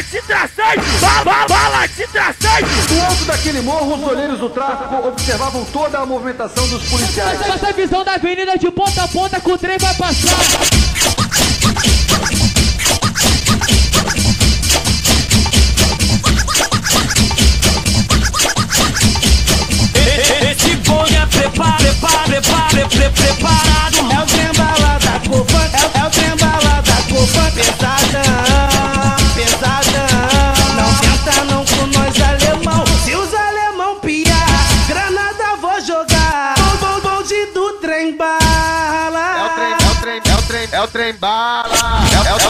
de traçante, bala de traçante. Do alto daquele morro, os olheiros do tráfico observavam toda a movimentação dos policiais. Essa visão da avenida de ponta a ponta que o trem vai passar. Esse bonde é preparado. É o trem bala da Copan, é o trem bala da Copan. Pesadão. Não tenta não com nós alemão. Se os alemão piar, granada vou jogar. Bonde do trem bala. É o trem bala.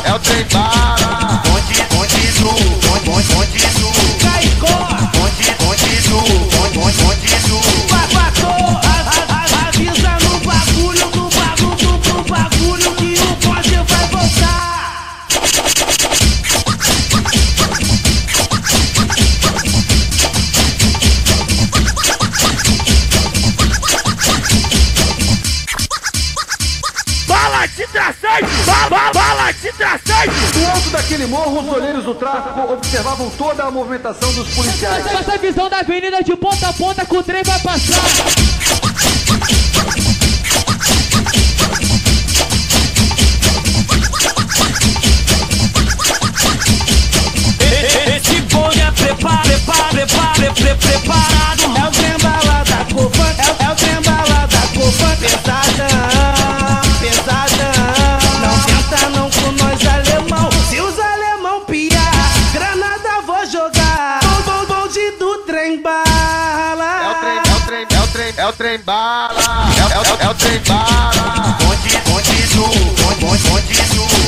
É o trem bala. Bonde do Caicó. bonde do Papatou, avisa no bagulho do bagulho que o bonde vai voltar. Bala de traçante, bala de traçante. Do alto daquele morro, os olheiros do tráfico observavam toda a movimentação dos policiais. Essa visão da avenida de ponta a ponta que o trem vai passar. Esse bonde é preparado. É o trem bala da Copan, é o trem bala da Copan. Pesadão. Não tenta não com nós alemão. Se os alemão piar, granada vou jogar. Bonde do trem bala. É o trem bala. É o trem bala. Bonde do